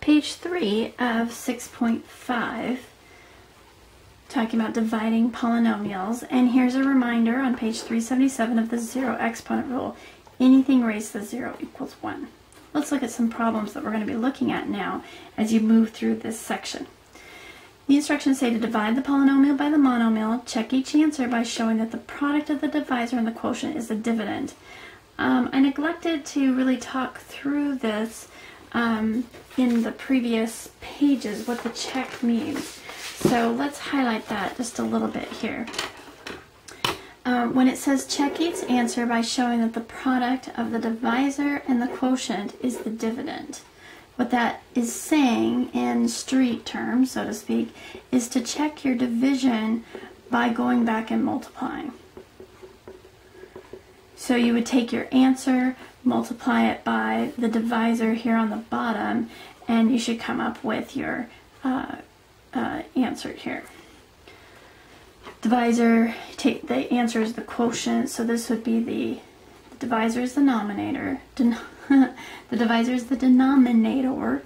Page 3 of 6.5, talking about dividing polynomials. And here's a reminder on page 377 of the zero exponent rule. Anything raised to the 0 equals 1. Let's look at some problems that we're going to be looking at now as you move through this section. The instructions say to divide the polynomial by the monomial. Check each answer by showing that the product of the divisor and the quotient is the dividend. I neglected to really talk through this in the previous pages, what the check means. So let's highlight that just a little bit here. When it says check each answer by showing that the product of the divisor and the quotient is the dividend. What that is saying in street terms, so to speak, is to check your division by going back and multiplying. So you would take your answer, multiply it by the divisor here on the bottom, and you should come up with your answer here. Divisor, take the answer is the quotient, so this would be the divisor is the denominator, the divisor is the denominator,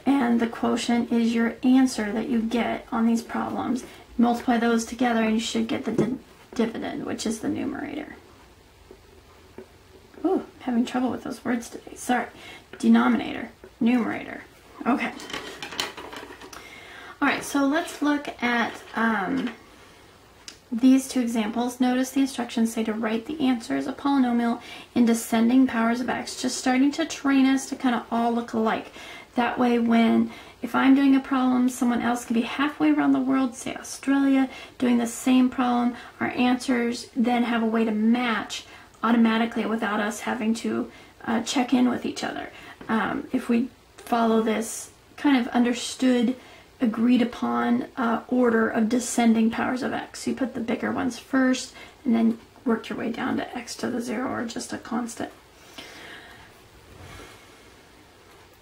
and the quotient is your answer that you get on these problems. Multiply those together and you should get the dividend, which is the numerator. Ooh, having trouble with those words today. Sorry. Denominator, numerator. Okay. All right, so let's look at these two examples. Notice the instructions say to write the answer as a polynomial in descending powers of x, just starting to train us to kind of all look alike. That way if I'm doing a problem, someone else could be halfway around the world, say Australia, doing the same problem. Our answers then have a way to match automatically without us having to check in with each other. If we follow this kind of understood, agreed upon order of descending powers of x. You put the bigger ones first and then work your way down to x to the 0 or just a constant.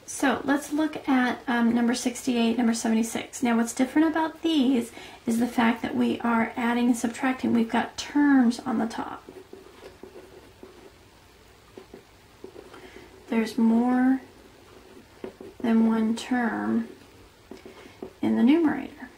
So let's look at number 68, number 76. Now what's different about these is the fact that we are adding and subtracting. We've got terms on the top. There's more than one term in the numerator.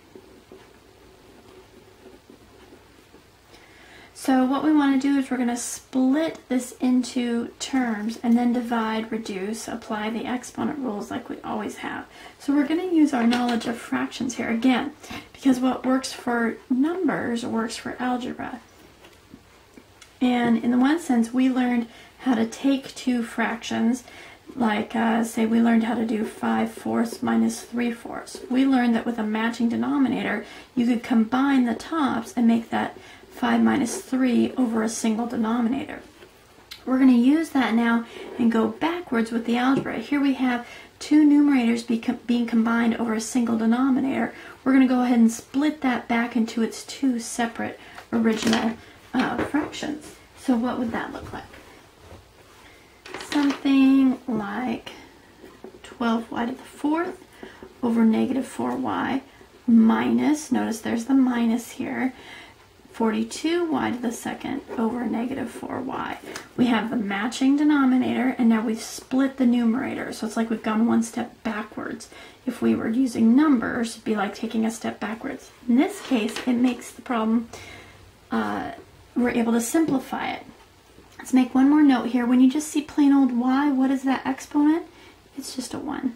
So what we want to do is we're going to split this into terms and then divide, reduce, apply the exponent rules like we always have. So we're going to use our knowledge of fractions here again, because what works for numbers works for algebra. And in the one sense, we learned how to take two fractions, like say we learned how to do 5/4 minus 3/4. We learned that with a matching denominator, you could combine the tops and make that 5 minus 3 over a single denominator. We're going to use that now and go backwards with the algebra. Here we have two numerators being combined over a single denominator. We're going to go ahead and split that back into its two separate original fractions. So what would that look like? Something like 12y to the 4th over negative 4y minus, notice there's the minus here, 42y to the 2nd over negative 4y. We have the matching denominator, and now we've split the numerator. So it's like we've gone one step backwards. If we were using numbers, it'd be like taking a step backwards. In this case, it makes the problem, we're able to simplify it. Let's make one more note here. When you just see plain old y, what is that exponent? It's just a 1.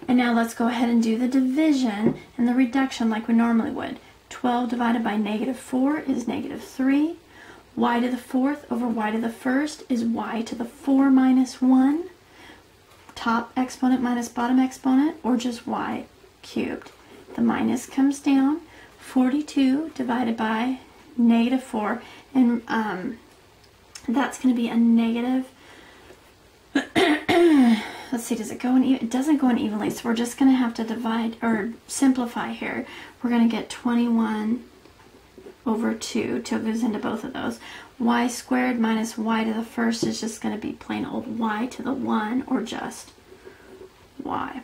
And now let's go ahead and do the division and the reduction like we normally would. 12 divided by negative 4 is negative 3. Y to the 4th over y to the 1st is y to the 4 minus 1. Top exponent minus bottom exponent, or just y cubed. The minus comes down. 42 divided by negative 4, and that's going to be a negative. Let's see, does it go in even? It doesn't go in evenly, so we're just going to have to divide or simplify here. We're going to get 21 over 2 till it goes into both of those. Y squared minus y to the 1st is just going to be plain old y to the 1, or just y.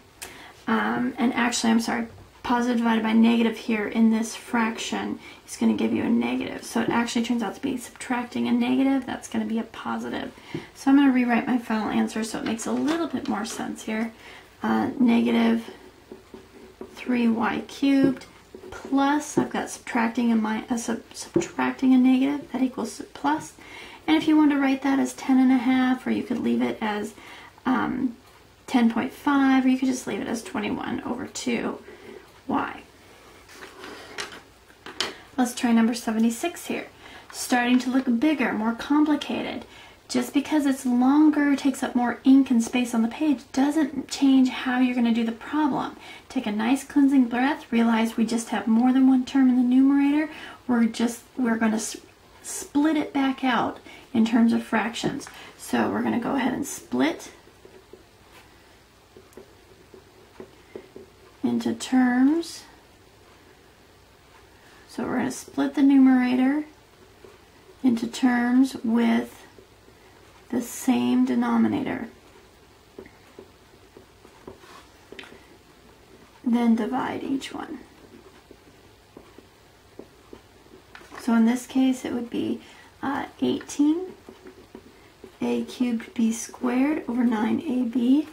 And actually, I'm sorry, positive divided by negative here in this fraction is going to give you a negative. So it actually turns out to be subtracting a negative. That's going to be a positive. So I'm going to rewrite my final answer so it makes a little bit more sense here. negative 3y cubed plus, I've got subtracting a negative, that equals plus. And if you want to write that as 10.5, or you could leave it as 10.5, or you could just leave it as 21 over 2y. Let's try number 76 here. Starting to look bigger, more complicated. Just because it's longer, takes up more ink and space on the page, doesn't change how you're going to do the problem. Take a nice cleansing breath, realize we just have more than one term in the numerator. We're going to split it back out in terms of fractions. So we're going to go ahead and split into terms. So we're going to split the numerator into terms with the same denominator. Then divide each one. So in this case it would be 18 a cubed b squared over 9ab.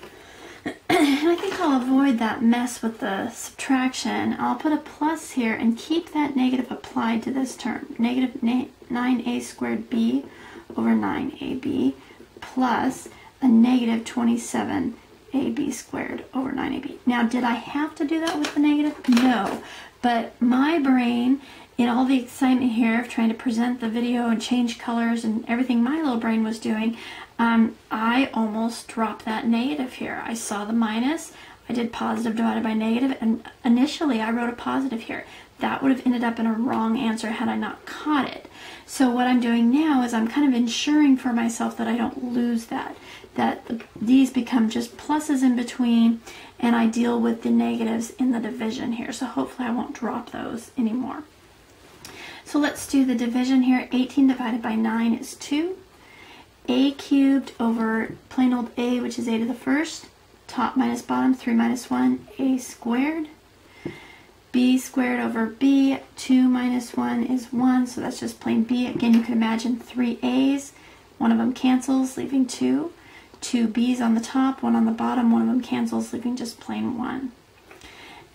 And I think I'll avoid that mess with the subtraction. I'll put a plus here and keep that negative applied to this term. Negative 9a squared b over 9ab plus a negative 27ab squared over 9ab. Now, did I have to do that with the negative? No. But my brain, in all the excitement here of trying to present the video and change colors and everything my little brain was doing, I almost dropped that negative here. I saw the minus, I did positive divided by negative, and initially I wrote a positive here. That would have ended up in a wrong answer had I not caught it. So what I'm doing now is I'm kind of ensuring for myself that I don't lose that these become just pluses in between, and I deal with the negatives in the division here. So hopefully I won't drop those anymore. So let's do the division here. 18 divided by 9 is 2. A cubed over plain old a, which is a to the first. Top minus bottom, 3 minus 1, a squared. B squared over b, 2 minus 1 is 1, so that's just plain b. Again, you can imagine 3 a's. One of them cancels, leaving 2. 2 b's on the top, 1 on the bottom. One of them cancels, leaving just plain 1.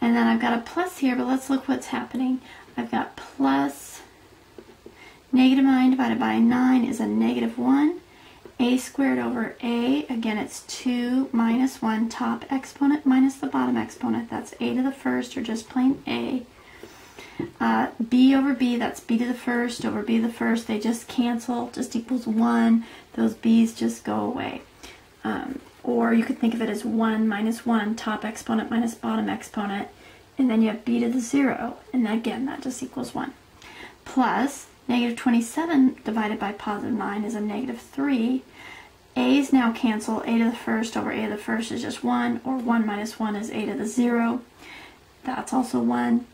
And then I've got a plus here, but let's look what's happening. I've got plus negative 9 divided by 9 is a negative 1. A squared over a, again it's 2 minus 1, top exponent minus the bottom exponent, that's a to the first, or just plain a. B over b, that's b to the first over b to the first, they just cancel, just equals 1, those b's just go away. Or you could think of it as 1 minus 1, top exponent minus bottom exponent, and then you have b to the 0, and again that just equals 1. Plus, negative 27 divided by positive 9 is a negative 3. A's now cancel. A to the first over a to the first is just 1, or 1 minus 1 is a to the 0. That's also 1.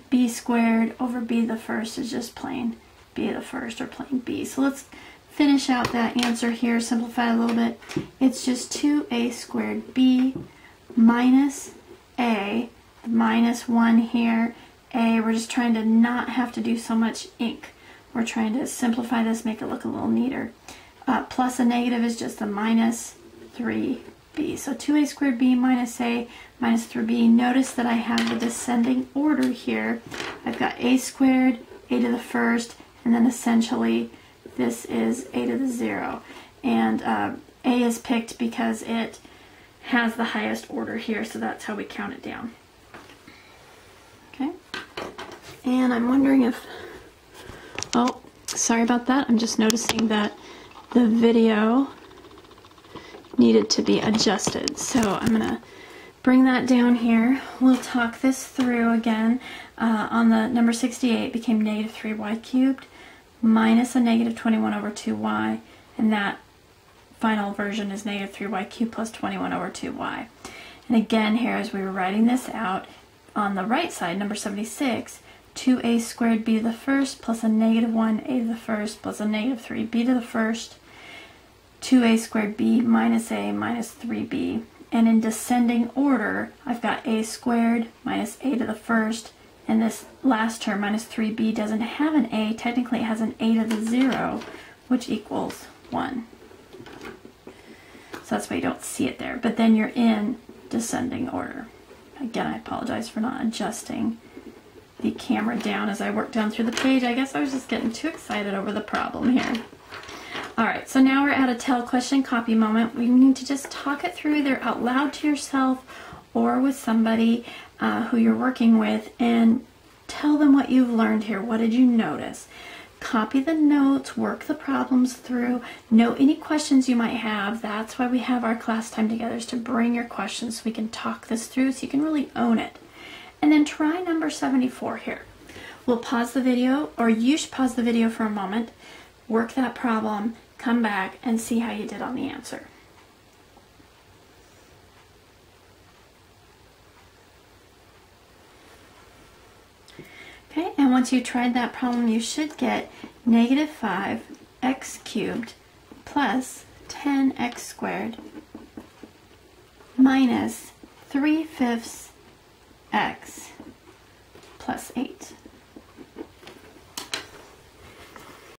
B squared over b to the first is just plain b to the first, or plain b. So let's finish out that answer here, simplify a little bit. It's just 2a squared b minus a, minus 1 here. A, we're just trying to not have to do so much ink. We're trying to simplify this, make it look a little neater. Plus a negative is just a minus 3b. So 2a squared b minus a minus 3b. Notice that I have the descending order here. I've got a squared, a to the first, and then essentially this is a to the 0. And a is picked because it has the highest order here, so that's how we count it down. Okay. And I'm wondering if... Oh, sorry about that. I'm just noticing that the video needed to be adjusted. So I'm going to bring that down here. We'll talk this through again. On the number 68 became negative 3y cubed minus a negative 21 over 2y. And that final version is negative 3y cubed plus 21 over 2y. And again here, as we were writing this out, on the right side, number 76, 2a squared b to the first plus a negative 1a to the first plus a negative 3b to the first, 2a squared b minus a minus 3b. And in descending order, I've got a squared minus a to the first, and this last term, minus 3b, doesn't have an a. Technically, it has an a to the 0, which equals 1. So that's why you don't see it there. But then you're in descending order. Again, I apologize for not adjusting the camera down as I work down through the page. I guess I was just getting too excited over the problem here. All right, so now we're at a tell question copy moment. We need to just talk it through either out loud to yourself or with somebody who you're working with, and tell them what you've learned here. What did you notice? Copy the notes, work the problems through, note any questions you might have. That's why we have our class time together, is to bring your questions so we can talk this through so you can really own it. And then try number 74 here. We'll pause the video, or you should pause the video for a moment, work that problem, come back and see how you did on the answer. Okay, and once you tried that problem, you should get negative 5x cubed plus 10x squared minus 3/5 x plus 8.